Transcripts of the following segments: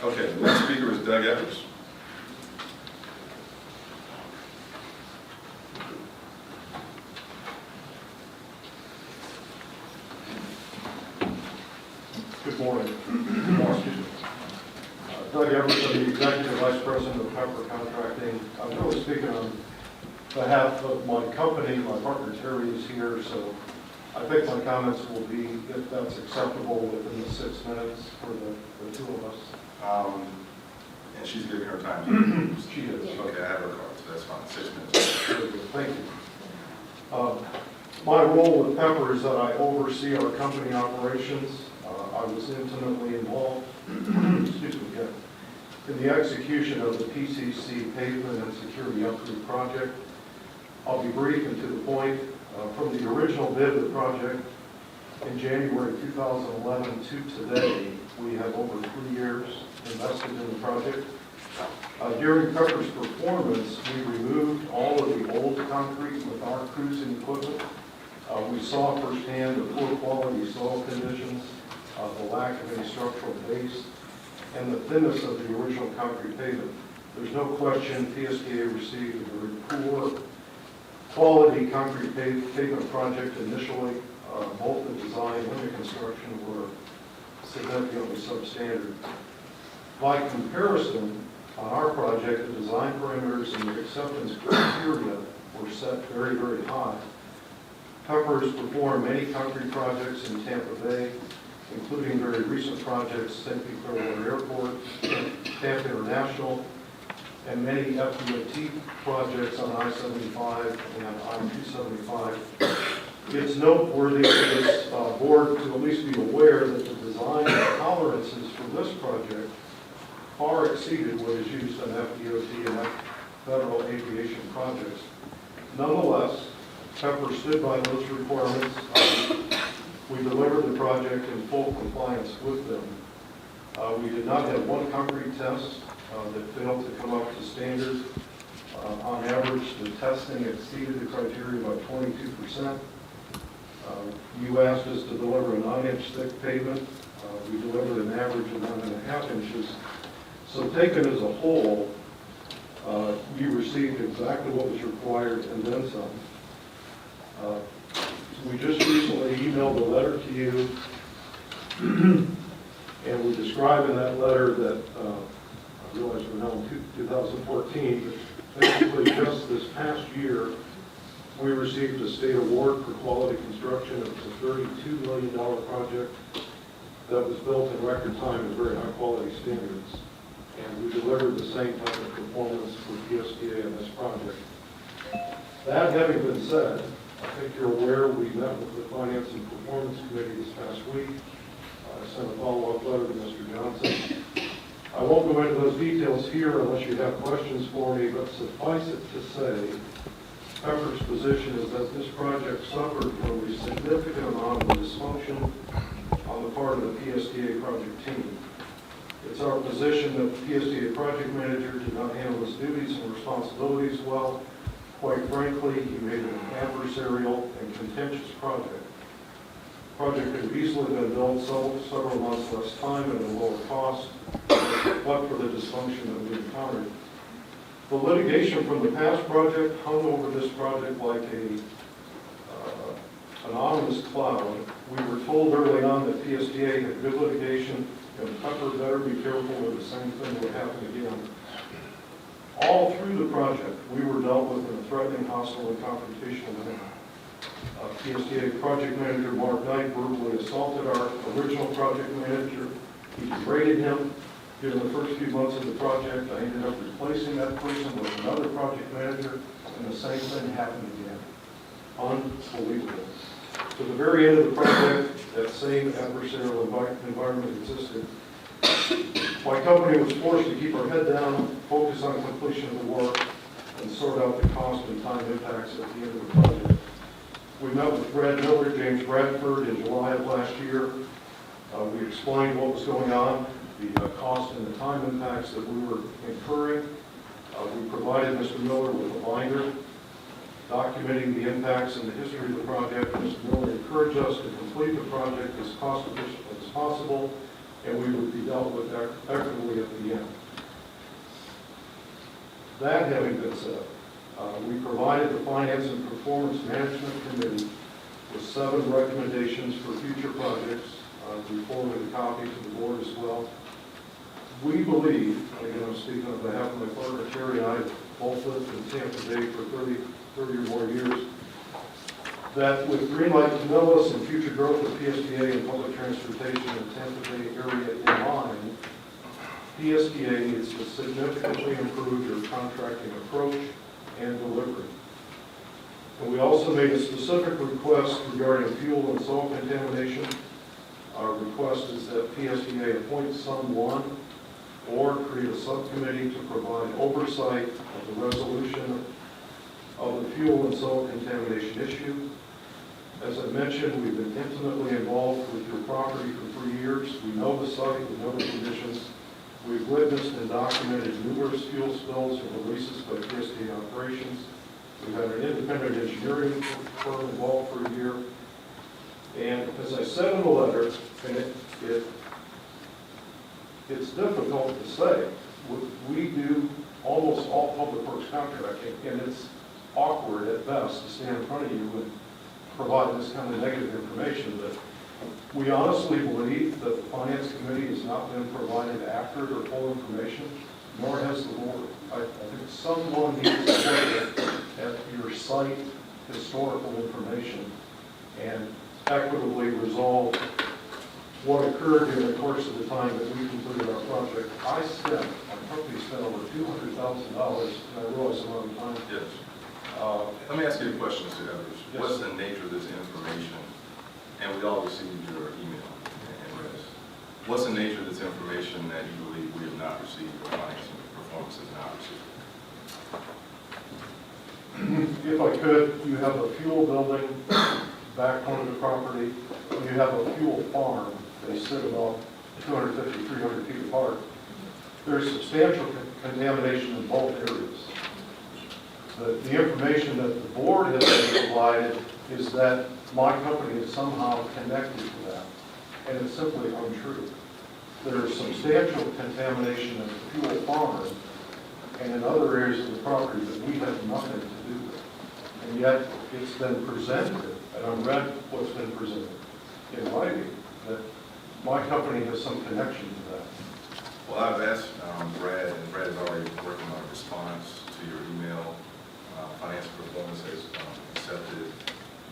Okay, the next speaker is Doug Ebbers. Good morning. Doug Ebbers, I'm the Executive Vice President of Pepper Contracting. I'm really speaking on behalf of my company. My partner Terry is here, so I think my comments will be, if that's acceptable, within the 6 minutes for the two of us. And she's giving her time. She is. Okay, I have her card, so that's fine, 6 minutes. Very good. Thank you. My role with Pepper is that I oversee our company operations. I was intimately involved excuse me, in the execution of the PCC pavement and security upgrade project. I'll be brief and to the point. From the original bid of the project in January 2011 to today, we have over 3 years invested in the project. During Pepper's performance, we removed all of the old concrete with our cruising equipment. We saw firsthand the poor quality soil conditions, the lack of any structural base, and the thinness of the original concrete pavement. There's no question PSTA received a very poor quality concrete pavement project initially. Both the design and the construction were significantly substandard. By comparison, on our project, the design parameters and the acceptance criteria were set very, very high. Pepper has performed many concrete projects in Tampa Bay, including very recent projects, St. Pete Clearwater Airport, Tampa International, and many FDOT projects on I-75 and I-275. It's noteworthy for this board to at least be aware that the design tolerances for this project far exceeded what is used on FDOT and federal aviation projects. Nonetheless, Pepper stood by those requirements. We delivered the project in full compliance with them. We did not have one concrete test that failed to come up to standard. On average, the testing exceeded the criteria by 22%. You asked us to deliver a 9-inch thick pavement. We delivered an average of 9.5 inches. So taken as a whole, you received exactly what was required and then some. We just recently emailed a letter to you, and we describe in that letter that, I realize we're now in 2014, but basically just this past year, we received a state award for quality construction. It was a $32 million project that was built in record time and very high quality standards. And we delivered the same type of performance for PSTA in this project. That having been said, I think you're aware we met with the Finance and Performance Committee this past week. I sent a follow-up letter to Mr. Johnson. I won't go into those details here unless you have questions for me, but suffice it to say, Pepper's position is that this project suffered from a significant amount of dysfunction on the part of the PSTA project team. It's our position that the PSTA project manager did not handle his duties and responsibilities well. Quite frankly, he made an adversarial and contentious project. The project could have easily been built several months less time and at a lower cost, but for the dysfunction that we encountered. The litigation from the past project hung over this project like an ominous cloud. We were told early on that PSTA had good litigation, and Pepper better be careful that the same thing would happen again. All through the project, we were dealt with in a threatening, hostile, and confrontational manner. PSTA project manager Mark Knight verbally assaulted our original project manager. He degraded him. During the first few months of the project, I ended up replacing that person with another project manager, and the same thing happened again. Unbelievable. To the very end of the project, that same adversarial environment existed. My company was forced to keep our head down, focus on completion of the work, and sort out the cost and time impacts at the end of the project. We met with Brad Miller, James Bradford in July of last year. We explained what was going on, the cost and the time impacts that we were incurring. We provided Mr. Miller with a binder documenting the impacts and the history of the project. Mr. Miller encouraged us to complete the project as cost efficient as possible and we would be dealt with equitably at the end. That having been said, we provided the Finance and Performance Management Committee with 7 recommendations for future projects. We forwarded a copy to the board as well. We believe, and again I'm speaking on behalf of my partner Terry and I, both lived in Tampa Bay for 30 or more years, that with Greenlight Pinellas and future growth of PSTA and public transportation in the Tampa Bay area in mind, PSTA needs to significantly improve their contracting approach and delivery. And we also made a specific request regarding fuel and salt contamination. Our request is that PSTA appoint someone or create a subcommittee to provide oversight of the resolution of the fuel and salt contamination issue. As I mentioned, we've been intimately involved with your property for 3 years. We know the site, we know the conditions. We've witnessed and documented numerous fuel spills and releases by PSTA operations. We've had an independent engineering firm involved for a year. And as I said in the letter, and it's difficult to say, we do almost all public works contracting, and it's awkward at best to stand in front of you and provide this kind of negative information, but we honestly believe that the Finance Committee has not been provided accurate or full information, nor has the board. I think someone needs to look at your site historical information and equitably resolve what occurred during the course of the time that we completed our project. Our company spent over $200,000, and I realize I'm out of time. Yes. Let me ask you a question, Mr. Ebbers. Yes. What's the nature of this information? And we all received your email and rest. What's the nature of this information that you believe we have not received or Finance and Performance has not received? If I could, you have a fuel building back onto the property, and you have a fuel farm. They sit about 250, 300 feet apart. There's substantial contamination in both areas. The information that the board has been provided is that my company is somehow connected to that, and it's simply untrue. There is substantial contamination in the fuel farm and in other areas of the property that we have nothing to do with. And yet, it's been presented, and I've read what's been presented in writing, that my company has some connection to that. Well, I've asked Brad, and Brad is already working on a response to your email. Finance and Performance has accepted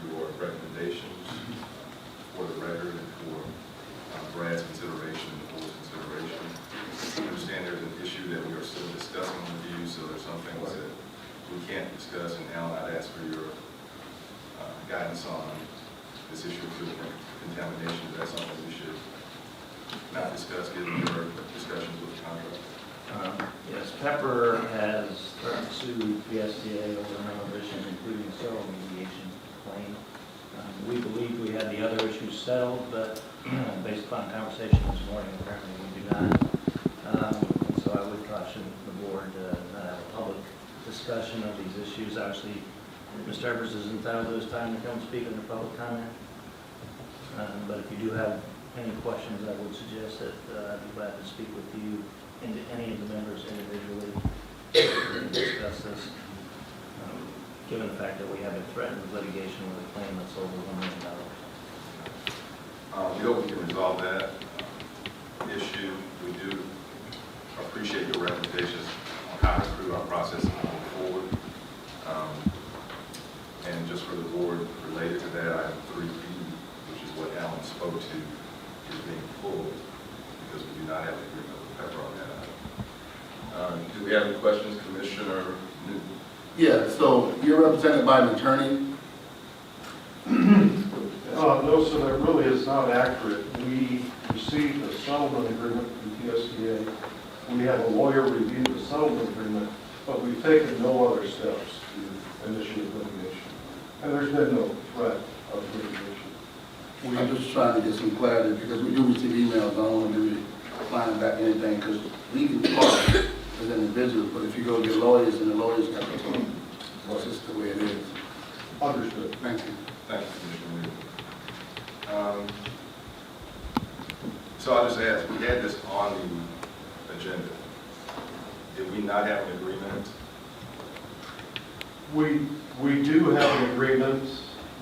your recommendations for the record and for Brad's consideration, the board's consideration. I understand there's an issue that we are still discussing with you, so there's some things that we can't discuss, and Alan, I'd ask for your guidance on this issue of fuel contamination. Is that something we should not discuss given your discussions with the contractor? Yes, Pepper has sued PSTA over a number of issues, including several mediation claims. We believe we had the other issues settled, but based upon conversation this morning, apparently we do not. So I would caution the board to not have a public discussion of these issues. Obviously, Mr. Ebbers is entitled to his time to come speak in the public comment. But if you do have any questions, I would suggest that I'd be glad to speak with you and any of the members individually to discuss this, given the fact that we have been threatened with litigation with a claim that's over $1 million. We hope we can resolve that issue. We do appreciate your recommendations on how to improve our process moving forward. And just for the board, related to that, item 3B, which is what Alan spoke to, is being pulled because we do not have an agreement with Pepper on that item. Do we have any questions, Commissioner Newton? Yeah, so you're represented by an attorney? No, so that really is not accurate. We received a settlement agreement from PSTA. We had a lawyer review the settlement agreement, but we've taken no other steps to initiate litigation. And there's been no threat of litigation. I'm just trying to get some clarity because we do receive emails. I don't want to be replying back to anything because we can talk as individuals, but if you go get lawyers and the lawyers got to talk, that's just the way it is. Understood. Thank you. Thank you, Commissioner Newton. So I'll just ask, we had this on the agenda. Did we not have an agreement? We do have an agreement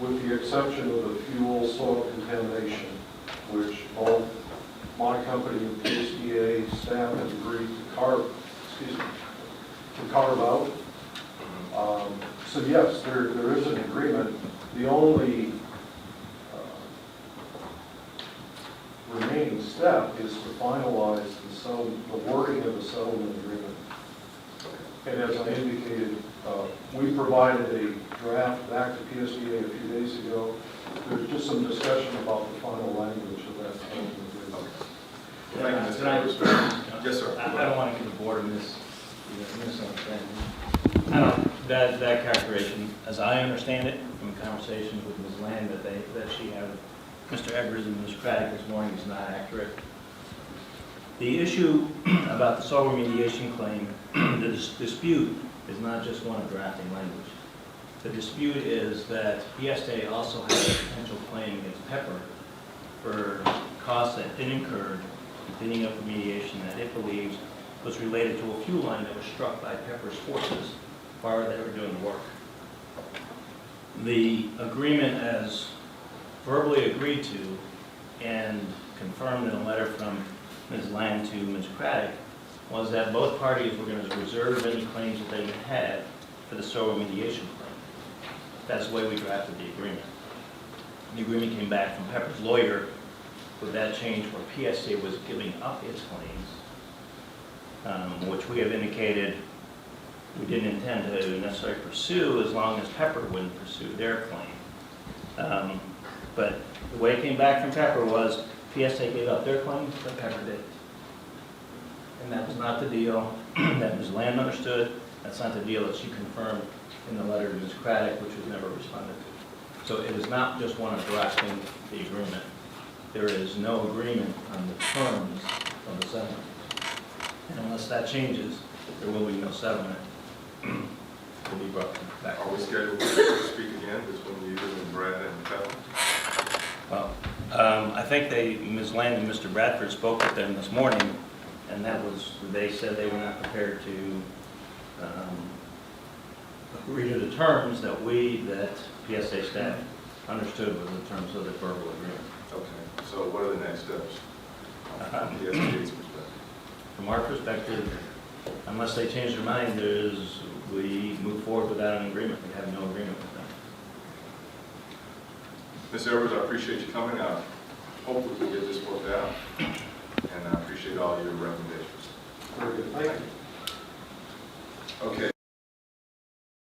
with the exception of the fuel soil contamination, which both my company and PSTA staff have agreed to carve out. So yes, there is an agreement. The only remaining step is to finalize the wording of the settlement agreement. And as I indicated, we provided a draft back to PSTA a few days ago. There's just some discussion about the final language of that settlement agreement. Thank you, Can I- Mr. Ebbers. Yes, sir. I don't want to give the board a misunderstanding. That calculation, as I understand it, from conversations with Ms. Land that she had with Mr. Ebbers and Ms. Craddock this morning is not accurate. The issue about the soil remediation claim, the dispute is not just one of drafting language. The dispute is that PSTA also has a potential claim against Pepper for costs that it incurred cleaning up remediation that it believes was related to a fuel line that was struck by Pepper's forces while they were doing the work. The agreement, as verbally agreed to and confirmed in a letter from Ms. Land to Ms. Craddock, was that both parties were going to reserve any claims that they had for the soil remediation claim. That's the way we drafted the agreement. The agreement came back from Pepper's lawyer with that change where PSA was giving up its claims, which we have indicated we didn't intend to necessarily pursue as long as Pepper wouldn't pursue their claim. But the way it came back from Pepper was PSA gave up their claim, but Pepper didn't. And that was not the deal that Ms. Land understood. That's not the deal that she confirmed in the letter to Ms. Craddock, which was never responded to. So it is not just one of drafting the agreement. There is no agreement on the terms of the settlement. And unless that changes, there will be no settlement. Will be brought back. Are we scheduled to speak again between you and Brad and Pepper? Well, I think Ms. Land and Mr. Bradford spoke with them this morning, and that was, they said they were not prepared to agree to the terms that PSA staff understood were the terms of the verbal agreement. Okay, so what are the next steps? From PSTA's perspective? From our perspective, unless they change their mind, we move forward without an agreement. We have no agreement with them. Ms. Ebbers, I appreciate you coming. I hope we can get this worked out, and I appreciate all your recommendations. Very good. Thank you. Okay.